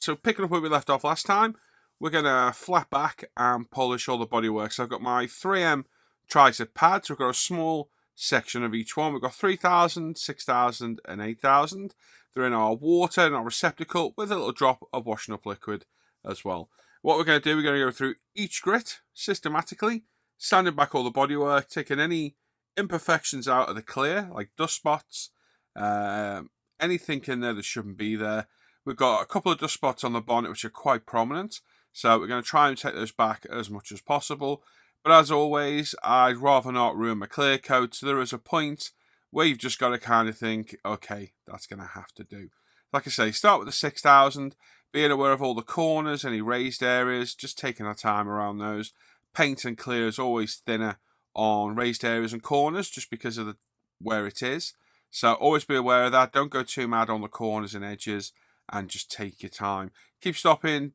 So picking up where we left off last time, we're going to flat back and polish all the bodywork. So I've got my 3M tricep pads. We've got a small section of each one. We've got 3000, 6000 and 8000. They're in our water and our receptacle with a little drop of washing up liquid as well. What we're going to do, we're going to go through each grit systematically, sanding back all the bodywork, taking any imperfections out of the clear, like dust spots, anything in there that shouldn't be there. We've got a couple of dust spots on the bonnet which are quite prominent, so we're going to try and take those back as much as possible. But as always, I'd rather not ruin my clear coat, so there is a point where you've just got to kind of think, okay, that's going to have to do. Like I say, start with the 6000, being aware of all the corners, any raised areas, just taking our time around those. Paint and clear is always thinner on raised areas and corners just because of where it is. So always be aware of that. Don't go too mad on the corners and edges, and just take your time. Keep stopping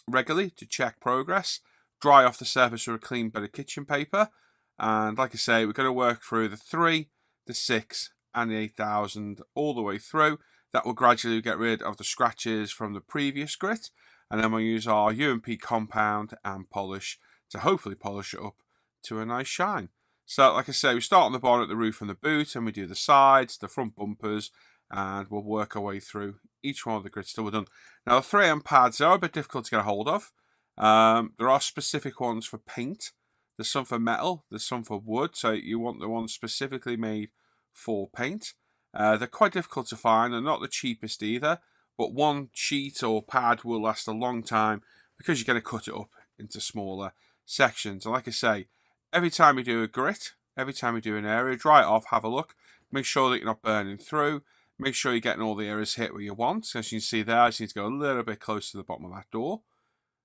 regularly to check progress. Dry off the surface with a clean bit of kitchen paper. And like I say, we're going to work through the 3, the 6 and the 8000 all the way through. That will gradually get rid of the scratches from the previous grit. And then we'll use our UMP compound and polish to hopefully polish it up to a nice shine. So like I say, we start on the bonnet, the roof and the boot, and we do the sides, the front bumpers, and we'll work our way through each one of the grits till we're done. Now the 3M pads are a bit difficult to get a hold of. There are specific ones for paint. There's some for metal, there's some for wood, so you want the ones specifically made for paint. They're quite difficult to find, they're not the cheapest either, but one sheet or pad will last a long time because you're going to cut it up into smaller sections. And like I say, every time you do a grit, every time you do an area, dry it off, have a look, make sure that you're not burning through, make sure you're getting all the areas hit where you want. As you can see there, I just need to go a little bit close to the bottom of that door,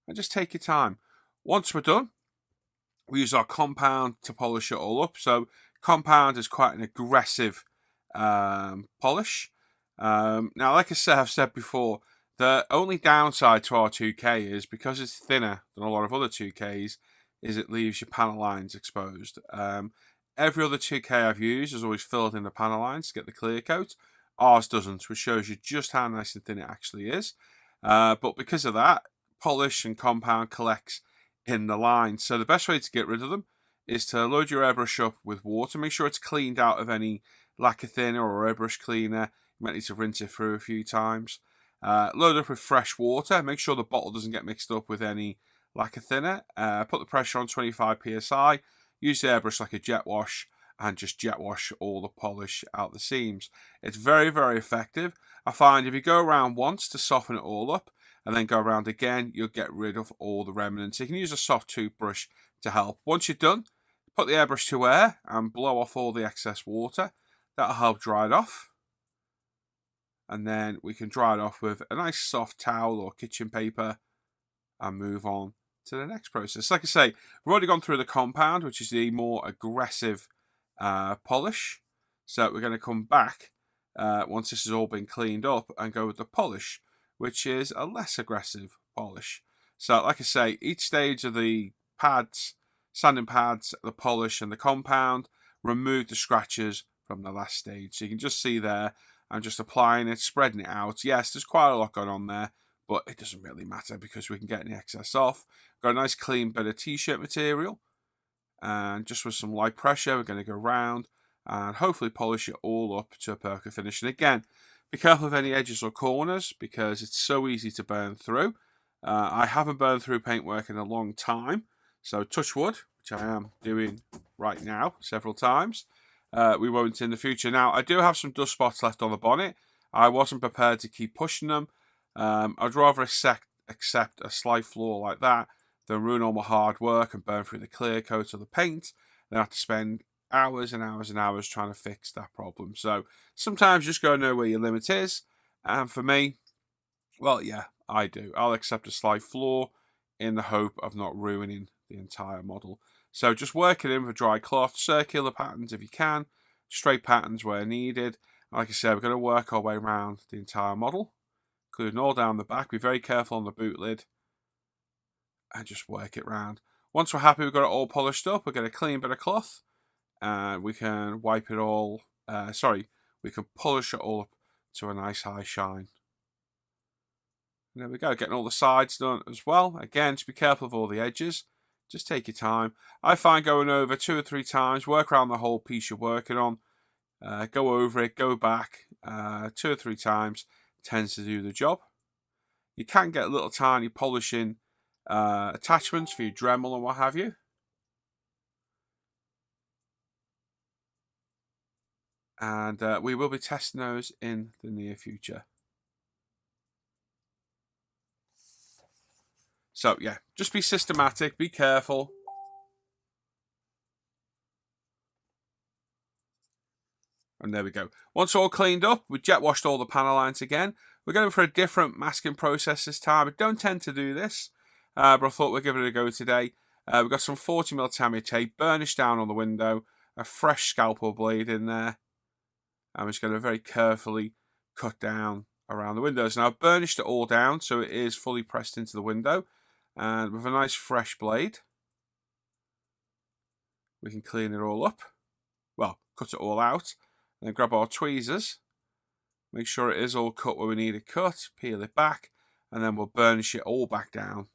and just take your time. Once we're done, we use our compound to polish it all up. So compound is quite an aggressive polish. Now, like I've said before, the only downside to our 2K is because it's thinner than a lot of other 2Ks, is it leaves your panel lines exposed. Every other 2K I've used has always filled in the panel lines to get the clear coat. Ours doesn't, which shows you just how nice and thin it actually is. But because of that, polish and compound collects in the lines. So the best way to get rid of them is to load your airbrush up with water. Make sure it's cleaned out of any lacquer thinner or airbrush cleaner. You might need to rinse it through a few times. Load up with fresh water. Make sure the bottle doesn't get mixed up with any lacquer thinner. Put the pressure on 25 psi. Use the airbrush like a jet wash and just jet wash all the polish out the seams. It's very, very effective. I find if you go around once to soften it all up and then go around again, you'll get rid of all the remnants. You can use a soft toothbrush to help. Once you're done, put the airbrush to air and blow off all the excess water. That'll help dry it off. And then we can dry it off with a nice soft towel or kitchen paper and move on to the next process. Like I say, we've already gone through the compound, which is the more aggressive polish. So we're going to come back once this has all been cleaned up and go with the polish, which is a less aggressive polish. So like I say, each stage of the pads, sanding pads, the polish and the compound, remove the scratches from the last stage. So you can just see there, I'm just applying it, spreading it out. Yes, there's quite a lot going on there, but it doesn't really matter because we can get the excess off. Got a nice clean bit of t-shirt material, and just with some light pressure, we're going to go round and hopefully polish it all up to a perfect finish. And again, be careful of any edges or corners because it's so easy to burn through. I haven't burned through paintwork in a long time, so touch wood, which I am doing right now several times. We won't in the future. Now, I do have some dust spots left on the bonnet. I wasn't prepared to keep pushing them. I'd rather accept a slight flaw like that than ruin all my hard work and burn through the clear coat or the paint, then have to spend hours and hours and hours trying to fix that problem. So sometimes you just got to know where your limit is. And for me, well, yeah, I do. I'll accept a slight flaw in the hope of not ruining the entire model. So just work it in with a dry cloth, circular patterns if you can, straight patterns where needed. Like I said, we're going to work our way around the entire model, including all down the back. Be very careful on the boot lid and just work it round. Once we're happy we've got it all polished up, we'll get a clean bit of cloth and we can wipe it all, we can polish it all up to a nice high shine. And there we go, getting all the sides done as well. Again, just be careful of all the edges. Just take your time. I find going over 2 or 3 times, work around the whole piece you're working on. Go over it, go back 2 or 3 times, tends to do the job. You can get little tiny polishing attachments for your Dremel and what have you. And we will be testing those in the near future. So yeah, just be systematic, be careful. And there we go. Once all cleaned up, we jet washed all the panel lines again. We're going for a different masking process this time. I don't tend to do this, but I thought we'd give it a go today. We've got some 40mm Tamiya tape, burnished down on the window, a fresh scalpel blade in there. I'm just going to very carefully cut down around the windows. Now I've burnished it all down so it is fully pressed into the window. And with a nice fresh blade, we can clean it all up. Well, cut it all out. And then grab our tweezers, make sure it is all cut where we need it cut, peel it back, and then we'll burnish it all back down.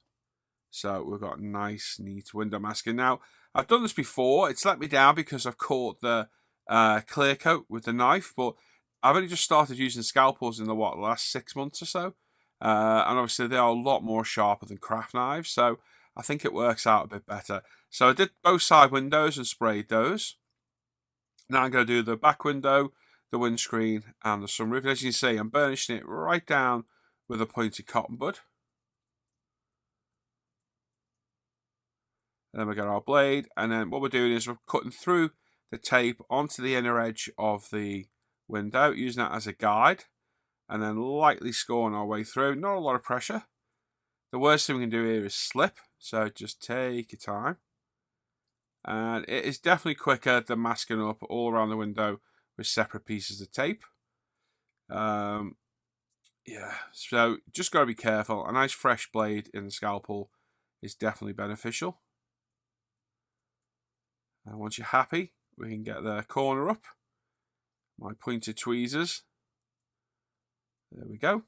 So we've got nice, neat window masking. Now, I've done this before. It's let me down because I've caught the clear coat with the knife, but I've only just started using scalpels in the last 6 months or so. And obviously they are a lot more sharper than craft knives, so I think it works out a bit better. So I did both side windows and sprayed those. Now I'm going to do the back window, the windscreen, and the sunroof. And as you can see, I'm burnishing it right down with a pointed cotton bud. And then we got our blade, and then what we're doing is we're cutting through the tape onto the inner edge of the window, using that as a guide, and then lightly scoring our way through. Not a lot of pressure. The worst thing we can do here is slip, so just take your time. And it is definitely quicker than masking up all around the window with separate pieces of tape. Yeah, so just got to be careful. A nice fresh blade in the scalpel is definitely beneficial. And once you're happy, we can get the corner up. My pointed tweezers. There we go.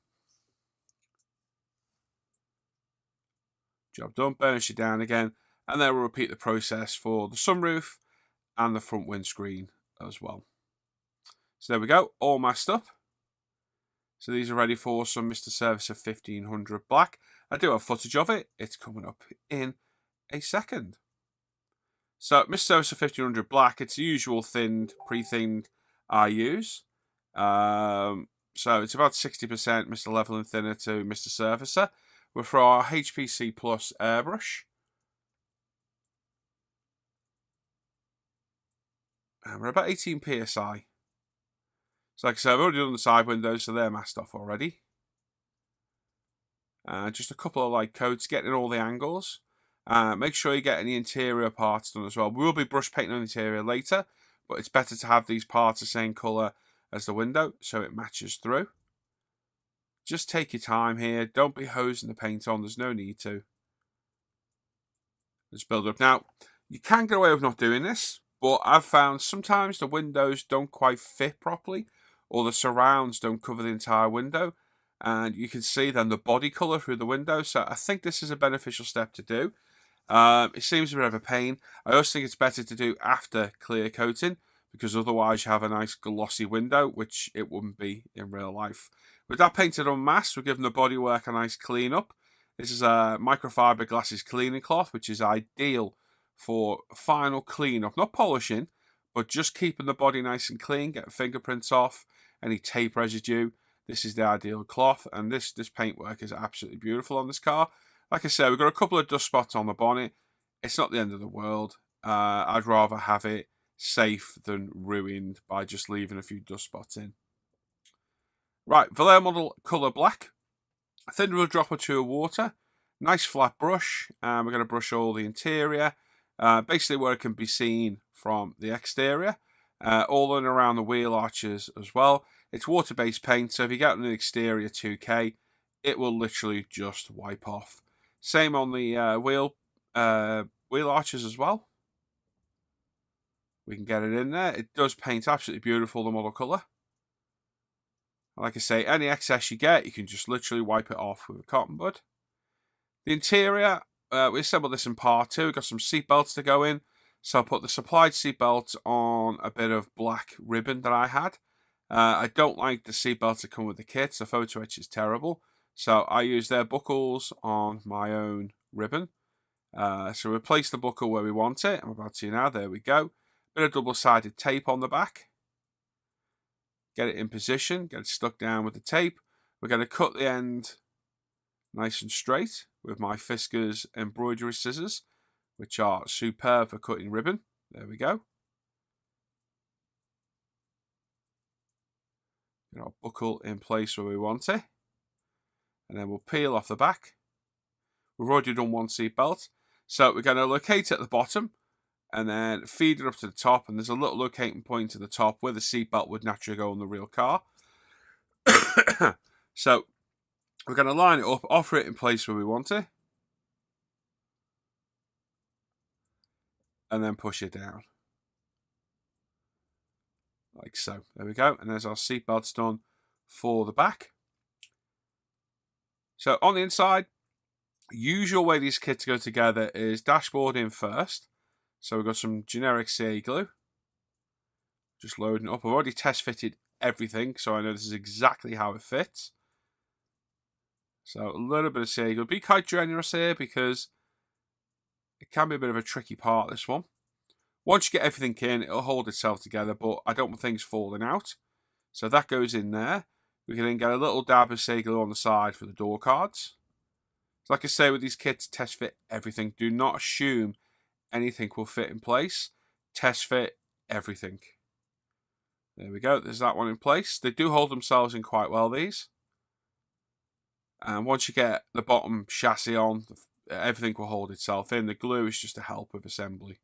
Job done. Burnish it down again. And then we'll repeat the process for the sunroof and the front windscreen as well. So there we go, all masked up. So these are ready for some Mr. Servicer 1500 Black. I do have footage of it. It's coming up in a second. So Mr. Servicer 1500 Black, it's the usual thinned, pre-thinned I use. So it's about 60% Mr. Level and Thinner to Mr. Servicer. We're for our HPC Plus airbrush. And we're about 18 psi. So like I said, I've already done the side windows, so they're masked off already. Just a couple of light coats, getting all the angles. Make sure you get any interior parts done as well. We will be brush painting on the interior later, but it's better to have these parts the same colour as the window so it matches through. Just take your time here. Don't be hosing the paint on. There's no need to. Let's build up. Now, you can get away with not doing this, but I've found sometimes the windows don't quite fit properly, or the surrounds don't cover the entire window, and you can see then the body colour through the window. So I think this is a beneficial step to do. It seems a bit of a pain. I also think it's better to do after clear coating, because otherwise you have a nice glossy window, which it wouldn't be in real life. With that painted on mask, we're giving the bodywork a nice clean up. This is a microfiber glasses cleaning cloth, which is ideal for final clean up, not polishing, but just keeping the body nice and clean, get fingerprints off, any tape residue. This is the ideal cloth, and this paintwork is absolutely beautiful on this car. Like I said, we've got a couple of dust spots on the bonnet. It's not the end of the world. I'd rather have it safe than ruined by just leaving a few dust spots in. Right, Vallejo model colour black. I think we'll drop or two of water. Nice flat brush. We're going to brush all the interior. Basically where it can be seen from the exterior. All in around the wheel arches as well. It's water-based paint, so if you get an exterior 2K, it will literally just wipe off. Same on the wheel arches as well. We can get it in there. It does paint absolutely beautiful, the model colour. Like I say, any excess you get, you can just literally wipe it off with a cotton bud. The interior, we assembled this in part 2. We've got some seat belts to go in. So I put the supplied seat belts on a bit of black ribbon that I had. I don't like the seat belts that come with the kit. The photo etch is terrible. So I use their buckles on my own ribbon. So we place the buckle where we want it. I'm about to now. There we go. Bit of double-sided tape on the back. Get it in position. Get it stuck down with the tape. We're going to cut the end nice and straight with my Fiskars embroidery scissors, which are superb for cutting ribbon. There we go. Get our buckle in place where we want it. And then we'll peel off the back. We've already done one seat belt. So we're going to locate it at the bottom and then feed it up to the top. And there's a little locating point at the top where the seat belt would naturally go on the real car. So we're going to line it up, offer it in place where we want it. And then push it down. Like so. There we go. And there's our seat belts done for the back. So on the inside, usual way these kits go together is dashboard in first. So we've got some generic CA glue. Just loading it up. I've already test fitted everything, so I know this is exactly how it fits. So a little bit of CA glue. Be quite generous here because it can be a bit of a tricky part, this one. Once you get everything in, it'll hold itself together, but I don't want things falling out. So that goes in there. We can then get a little dab of CA glue on the side for the door cards. So like I say, with these kits, test fit everything. Do not assume anything will fit in place. Test fit everything. There we go. There's that one in place. They do hold themselves in quite well, these. And once you get the bottom chassis on, everything will hold itself in. The glue is just to help with assembly.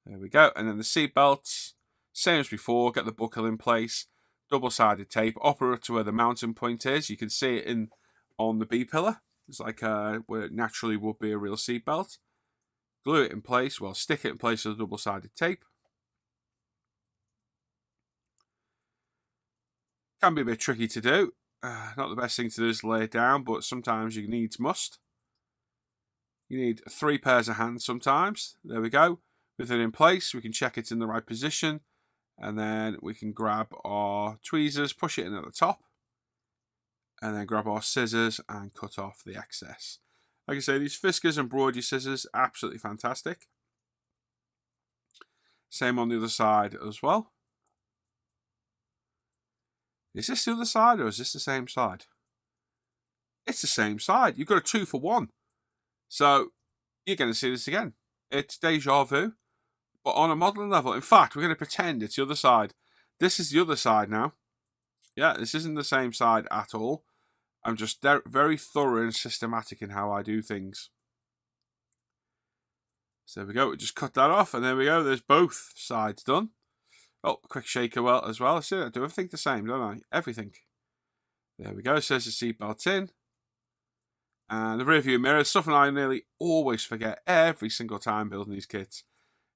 There we go. And then the seat belts, same as before. Get the buckle in place. Double-sided tape. Offer it to where the mounting point is. You can see it on the B-pillar. It's like where it naturally would be a real seat belt. Glue it in place. Well, stick it in place with double-sided tape. Can be a bit tricky to do. Not the best thing to do is lay it down, but sometimes you needs must. You need 3 pairs of hands sometimes. There we go. With it in place, we can check it's in the right position. And then we can grab our tweezers, push it in at the top. And then grab our scissors and cut off the excess. Like I say, these Fiskars embroidery scissors, absolutely fantastic. Same on the other side as well. Is this the other side or is this the same side? It's the same side. You've got a 2 for 1. So you're going to see this again. It's deja vu, but on a modelling level. In fact, we're going to pretend it's the other side. This is the other side now. Yeah, this isn't the same side at all. I'm just very thorough and systematic in how I do things. So there we go. We just cut that off, and there we go. There's both sides done. Oh, quick shaker as well. I see I do everything the same, don't I? Everything. There we go. So there's the seatbelt in. And the rear view mirror, something I nearly always forget every single time building these kits,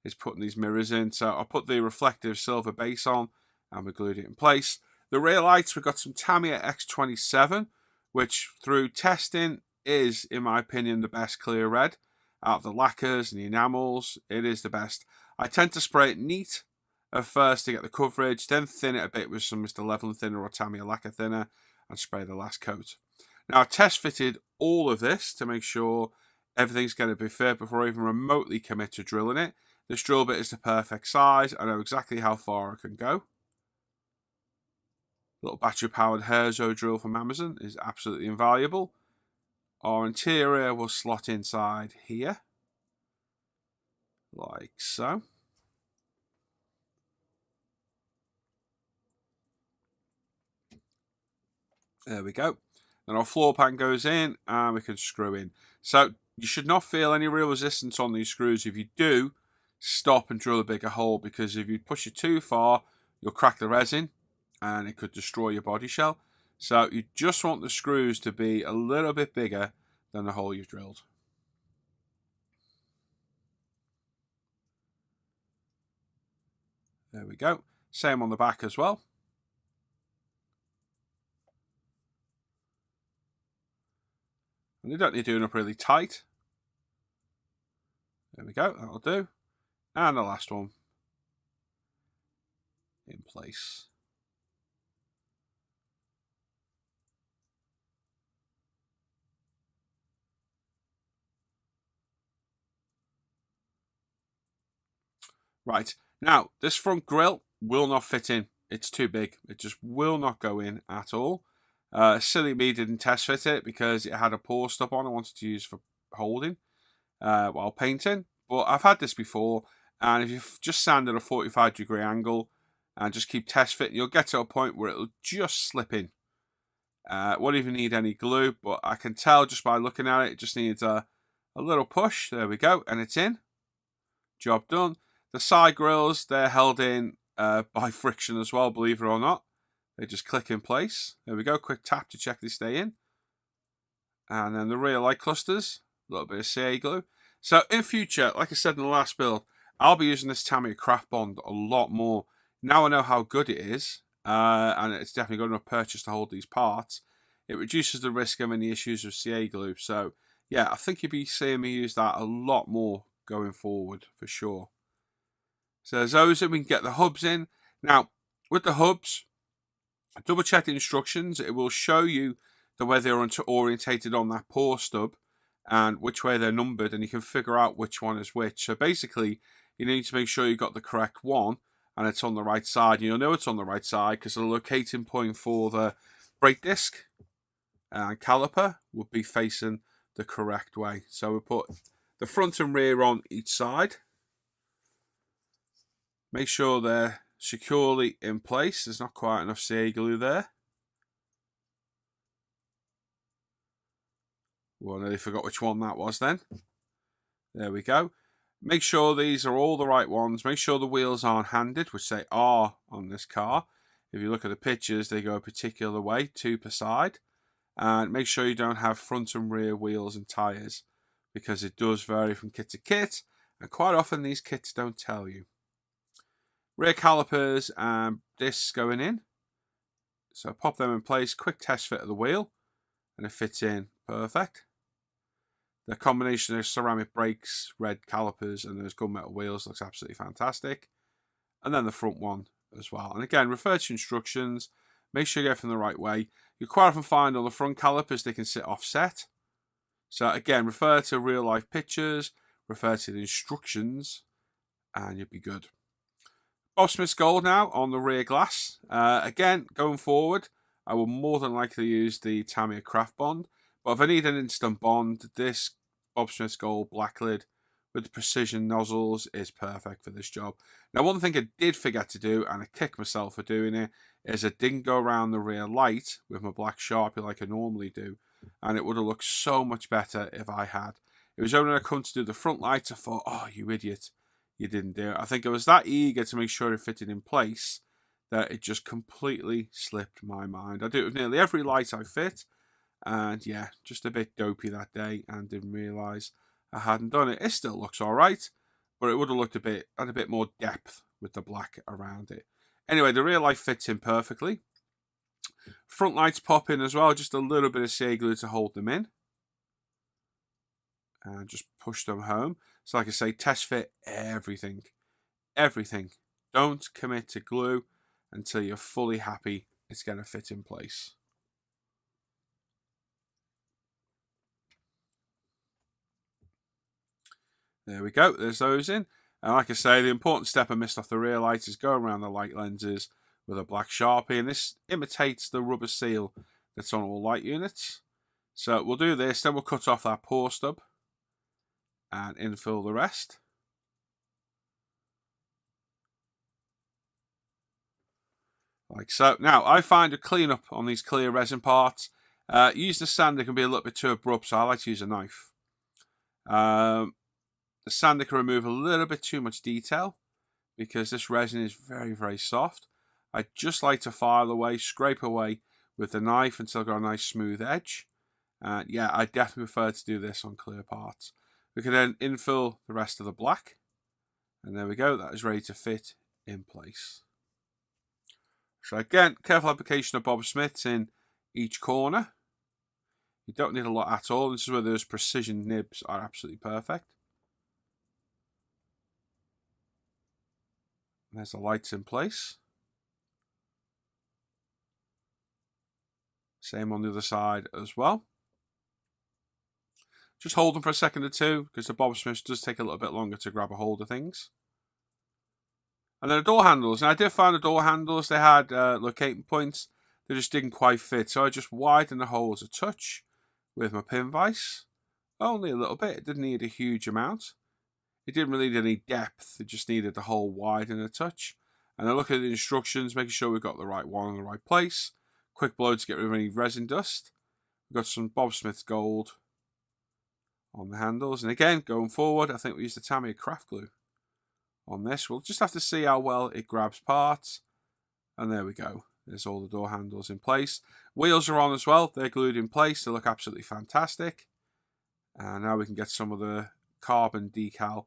is putting these mirrors in. So I put the reflective silver base on, and we glued it in place. The rear lights, we've got some Tamiya X27, which through testing is, in my opinion, the best clear red. Out of the lacquers and the enamels, it is the best. I tend to spray it neat at first to get the coverage, then thin it a bit with some Mr. Leveling Thinner or Tamiya lacquer thinner, and spray the last coat. Now, I test fitted all of this to make sure everything's going to be fit before I even remotely commit to drilling it. This drill bit is the perfect size. I know exactly how far I can go. Little battery-powered Herzo drill from Amazon is absolutely invaluable. Our interior will slot inside here, like so. There we go. Then our floor pan goes in and we can screw in. So you should not feel any real resistance on these screws. If you do, stop and drill a bigger hole, because if you push it too far, you'll crack the resin and it could destroy your body shell. So you just want the screws to be a little bit bigger than the hole you've drilled. There we go. Same on the back as well. And you don't need doing up really tight. There we go, that'll do. And the last one in place. Right, now this front grille will not fit in. It's too big. It just will not go in at all. Silly me didn't test fit it because it had a pour stop on I wanted to use for holding while painting. But I've had this before, and if you've just sand at a 45-degree angle and just keep test fitting, you'll get to a point where it'll just slip in. Won't even need any glue, but I can tell just by looking at it, it just needs a little push. There we go, and it's in. Job done. The side grills, they're held in by friction as well, believe it or not. They just click in place. There we go, quick tap to check they stay in. And then the rear light clusters, a little bit of CA glue. So in future, like I said in the last build, I'll be using this Tamiya Craft Bond a lot more. Now I know how good it is, and it's definitely good enough purchase to hold these parts. It reduces the risk of any issues with CA glue. So yeah, I think you'll be seeing me use that a lot more going forward for sure. So there's those, and we can get the hubs in. Now, with the hubs, double check the instructions. It will show you the way they're orientated on that pour stub and which way they're numbered, and you can figure out which one is which. So basically, you need to make sure you got the correct one and it's on the right side. You'll know it's on the right side because the locating point for the brake disc and caliper would be facing the correct way. So we put the front and rear on each side. Make sure they're securely in place. There's not quite enough CA glue there. Well, I nearly forgot which one that was then. There we go. Make sure these are all the right ones. Make sure the wheels aren't handed, which they are on this car. If you look at the pictures, they go a particular way, 2 per side. And make sure you don't have front and rear wheels and tyres, because it does vary from kit to kit, and quite often these kits don't tell you. Rear calipers and discs going in. So pop them in place, quick test fit of the wheel, and it fits in perfect. The combination of ceramic brakes, red calipers, and those gunmetal wheels looks absolutely fantastic. And then the front one as well. And again, refer to instructions. Make sure you get from the right way. You quite often find on the front calipers they can sit offset. So again, refer to real life pictures, refer to the instructions, and you'll be good. Bob Smith's Gold now on the rear glass. Again, going forward, I will more than likely use the Tamiya Craft Bond. But if I need an instant bond, this Bob Smith's Gold black lid with the precision nozzles is perfect for this job. Now, one thing I did forget to do, and I kicked myself for doing it, is I didn't go around the rear light with my black Sharpie like I normally do. And it would have looked so much better if I had. It was only when I come to do the front lights, I thought, oh, you idiot. You didn't do it. I think I was that eager to make sure it fitted in place that it just completely slipped my mind. I do it with nearly every light I fit, and yeah, just a bit dopey that day and didn't realise I hadn't done it. It still looks alright, but it would have looked had a bit more depth with the black around it. Anyway, the rear light fits in perfectly. Front lights pop in as well, just a little bit of CA glue to hold them in. And just push them home. So like I say, test fit everything. Everything. Don't commit to glue until you're fully happy it's going to fit in place. There we go. There's those in. And like I say, the important step I missed off the rear light is going around the light lenses with a black Sharpie. And this imitates the rubber seal that's on all light units. So we'll do this, then we'll cut off that pour stub and infill the rest. Like so. Now, I find a cleanup on these clear resin parts. Use the sander can be a little bit too abrupt, so I like to use a knife. The sander can remove a little bit too much detail because this resin is very, very soft. I just like to file away, scrape away with the knife until I've got a nice smooth edge. Yeah, I definitely prefer to do this on clear parts. We can then infill the rest of the black. And there we go, that is ready to fit in place. So again, careful application of Bob Smiths in each corner. You don't need a lot at all. This is where those precision nibs are absolutely perfect. There's the lights in place. Same on the other side as well. Just hold them for a second or two, because the Bob Smiths does take a little bit longer to grab a hold of things. And then the door handles. And I did find the door handles, they had locating points. They just didn't quite fit. So I just widened the holes a touch with my pin vise. Only a little bit. It didn't need a huge amount. It didn't really need any depth. It just needed the hole widen a touch. And then look at the instructions, making sure we've got the right one in the right place. Quick blow to get rid of any resin dust. We've got some Bob Smiths gold on the handles. And again, going forward, I think we used the Tamiya craft glue on this. We'll just have to see how well it grabs parts. And there we go. There's all the door handles in place. Wheels are on as well. They're glued in place. They look absolutely fantastic. And now we can get some of the carbon decal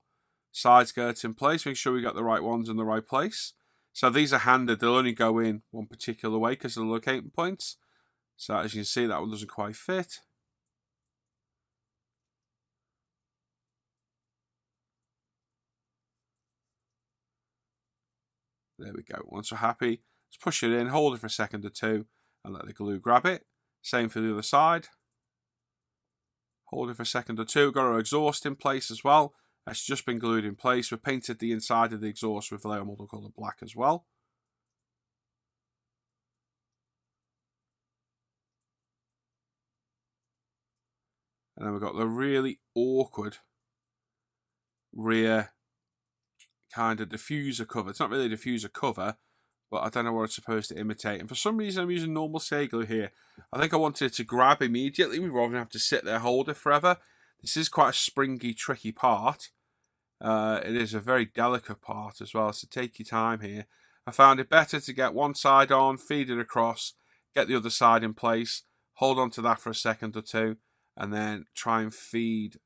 side skirts in place. Make sure we got the right ones in the right place. So these are handed. They'll only go in one particular way because of the locating points. So as you can see, that one doesn't quite fit. There we go. Once we're happy, let's push it in, hold it for a second or two, and let the glue grab it. Same for the other side. Hold it for a second or two. Got our exhaust in place as well. That's just been glued in place. We've painted the inside of the exhaust with layer model colour black as well. And then we've got the really awkward rear kind of diffuser cover. It's not really a diffuser cover, but I don't know what it's supposed to imitate. And for some reason, I'm using normal CA glue here. I think I wanted it to grab immediately. We rather than have to sit there, hold it forever. This is quite a springy, tricky part. It is a very delicate part as well, so take your time here. I found it better to get one side on, feed it across, get the other side in place, hold on to that for a second or two, and then try and feed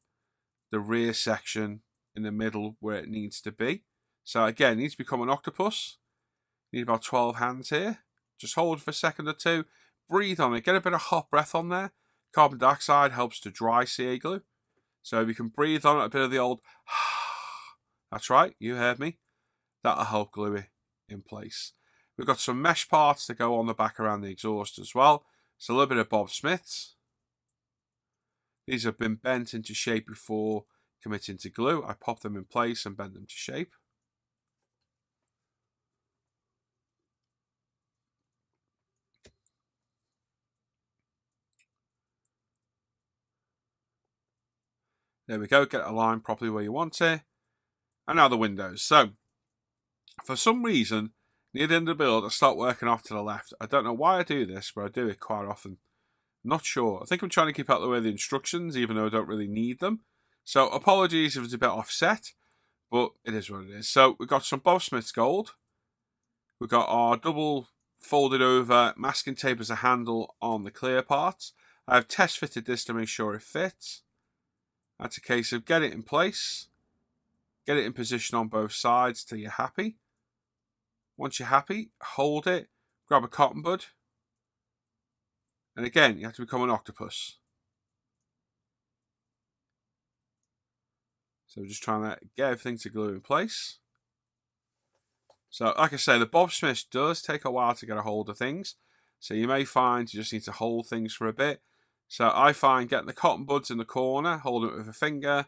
the rear section in the middle where it needs to be. So again, it needs to become an octopus. You need about 12 hands here. Just hold for a second or two, breathe on it, get a bit of hot breath on there. Carbon dioxide helps to dry CA glue. So if you can breathe on it, a bit of the old that's right, you heard me. That'll help glue it in place. We've got some mesh parts that go on the back around the exhaust as well. It's a little bit of Bob Smiths. These have been bent into shape before committing to glue. I pop them in place and bend them to shape. There we go, get it aligned properly where you want it. And now the windows. So, for some reason, near the end of the build, I start working off to the left. I don't know why I do this, but I do it quite often. Not sure. I think I'm trying to keep out the way of the instructions, even though I don't really need them. So, apologies if it's a bit offset, but it is what it is. So, we've got some Bob Smiths gold. We've got our double folded over masking tape as a handle on the clear parts. I've test fitted this to make sure it fits. That's a case of get it in place, get it in position on both sides till you're happy. Once you're happy, hold it, grab a cotton bud, and again, you have to become an octopus. So we're just trying to get everything to glue in place. So like I say, the Bob Smiths does take a while to get a hold of things. So you may find you just need to hold things for a bit. So I find getting the cotton buds in the corner, holding it with a finger,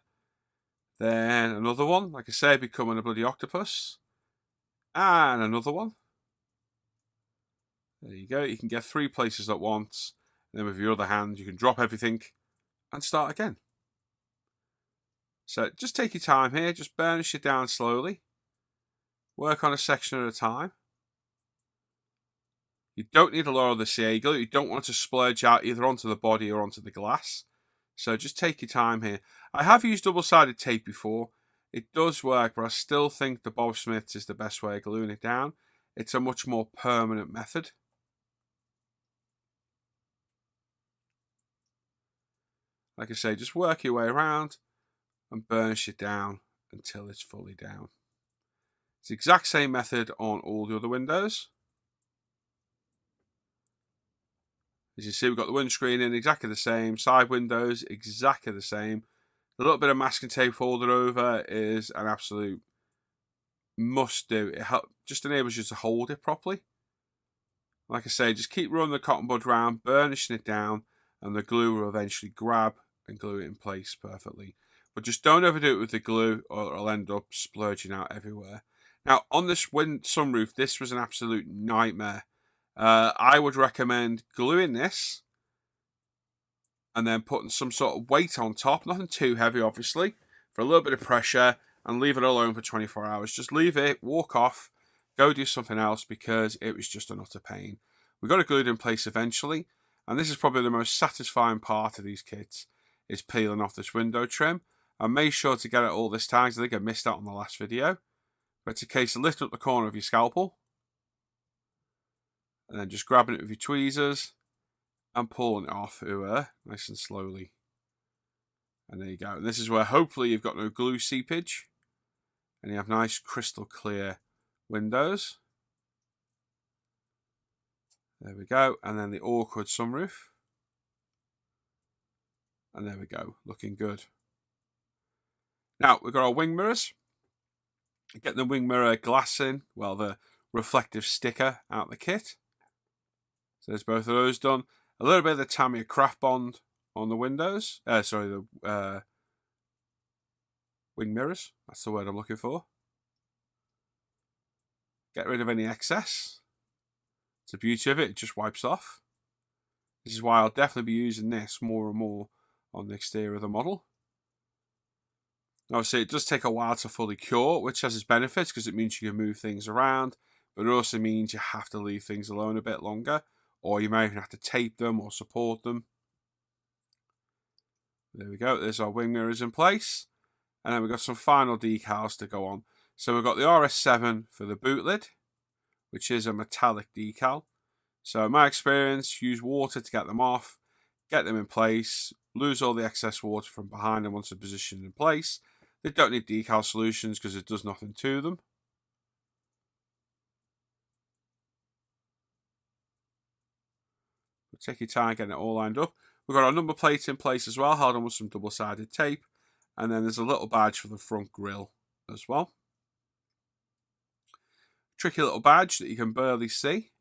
then another one, like I say, becoming a bloody octopus, and another one. There you go, you can get 3 places at once, and then with your other hand you can drop everything and start again. So just take your time here, just burnish it down slowly, work on a section at a time. You don't need a lot of the CA glue. You don't want it to splurge out either onto the body or onto the glass. So just take your time here. I have used double-sided tape before. It does work, but I still think the Bob Smiths is the best way of gluing it down. It's a much more permanent method. Like I say, just work your way around and burnish it down until it's fully down. It's the exact same method on all the other windows. As you see, we've got the windscreen in exactly the same, side windows exactly the same. A little bit of masking tape folded over is an absolute must do. It just enables you to hold it properly. Like I say, just keep running the cotton bud round, burnishing it down, and the glue will eventually grab and glue it in place perfectly. But just don't overdo it with the glue or it'll end up splurging out everywhere. Now, on this sunroof, this was an absolute nightmare. I would recommend gluing this and then putting some sort of weight on top, nothing too heavy obviously, for a little bit of pressure, and leave it alone for 24 hours. Just leave it, walk off, go do something else, because it was just an utter pain. We got it glued in place eventually, and this is probably the most satisfying part of these kits, is peeling off this window trim. I made sure to get it all this time, because I think I missed out on the last video. But it's a case of lifting up the corner of your scalpel, and then just grabbing it with your tweezers, and pulling it off, nice and slowly. And there you go. And this is where hopefully you've got no glue seepage, and you have nice crystal clear windows. There we go. And then the awkward sunroof. And there we go, looking good. Now we've got our wing mirrors. Get the wing mirror glass in, well, the reflective sticker out the kit. So there's both of those done. A little bit of the Tamiya craft bond on the windows. The wing mirrors. That's the word I'm looking for. Get rid of any excess. It's the beauty of it, it just wipes off. This is why I'll definitely be using this more and more on the exterior of the model. Obviously, it does take a while to fully cure, which has its benefits because it means you can move things around, but it also means you have to leave things alone a bit longer, or you may even have to tape them or support them. There we go, there's our wing mirrors in place, and then we've got some final decals to go on. So we've got the RS7 for the boot lid, which is a metallic decal. So in my experience, use water to get them off, get them in place, lose all the excess water from behind them once they're positioned in place. They don't need decal solutions because it does nothing to them. But take your time getting it all lined up. We've got our number plate in place as well, held on with some double-sided tape. And then there's a little badge for the front grille as well. Tricky little badge that you can barely see.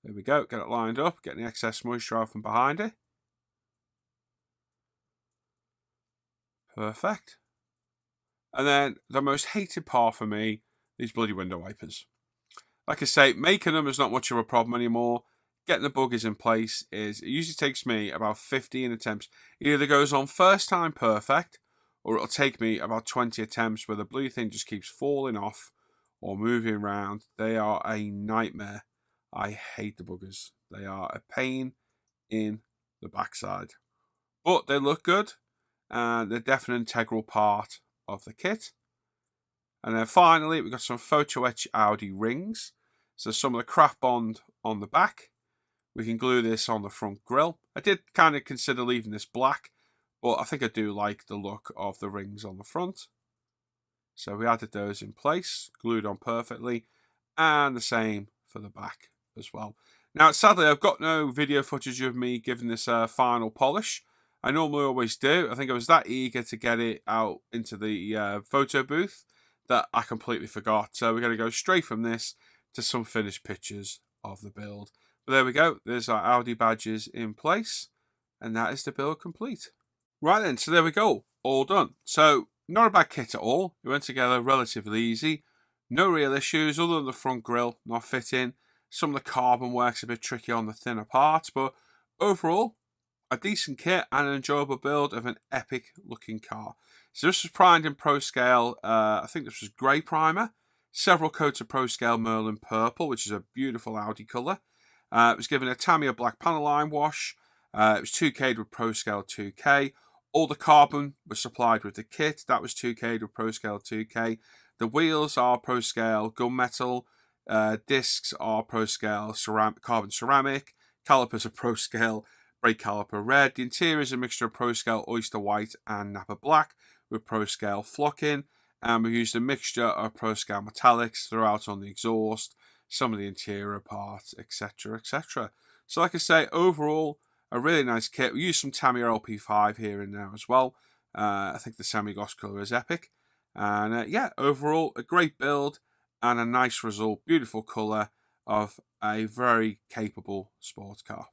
There we go, get it lined up, getting the excess moisture out from behind it. Perfect. And then the most hated part for me, these bloody window wipers. Like I say, making them is not much of a problem anymore. Getting the buggers in place it usually takes me about 15 attempts. It either goes on first time perfect, or it'll take me about 20 attempts where the bloody thing just keeps falling off or moving around. They are a nightmare. I hate the buggers. They are a pain in the backside. But they look good, and they're definitely an integral part of the kit. And then finally, we've got some photo etch Audi rings. So some of the craft bond on the back. We can glue this on the front grille. I did kind of consider leaving this black, but I think I do like the look of the rings on the front. So we added those in place, glued on perfectly, and the same for the back as well. Now, sadly, I've got no video footage of me giving this a final polish. I normally always do. I think I was that eager to get it out into the photo booth that I completely forgot. So we're going to go straight from this to some finished pictures of the build. But there we go. There's our Audi badges in place. And that is the build complete. Right then, so there we go. All done. So, not a bad kit at all. It went together relatively easy. No real issues other than the front grille not fitting. Some of the carbon work's a bit tricky on the thinner parts. But overall, a decent kit and an enjoyable build of an epic looking car. So this was primed in Pro Scale, I think this was grey primer. Several coats of Pro Scale Merlin Purple, which is a beautiful Audi colour. It was given a Tamiya black panel line wash. It was 2K'd with Pro Scale 2K. All the carbon was supplied with the kit. That was 2K'd with Pro Scale 2K. The wheels are Pro Scale gunmetal. Discs are Pro Scale carbon ceramic. Calipers are Pro Scale brake caliper red. The interior is a mixture of Pro Scale oyster white and Napa black, with Pro Scale flocking, and we've used a mixture of Pro Scale metallics throughout on the exhaust, some of the interior parts, etc, etc. So like I say, overall a really nice kit. We use some Tamiya LP5 here and there as well. I think the semi-gloss colour is epic. And yeah, overall a great build and a nice result, beautiful colour of a very capable sports car.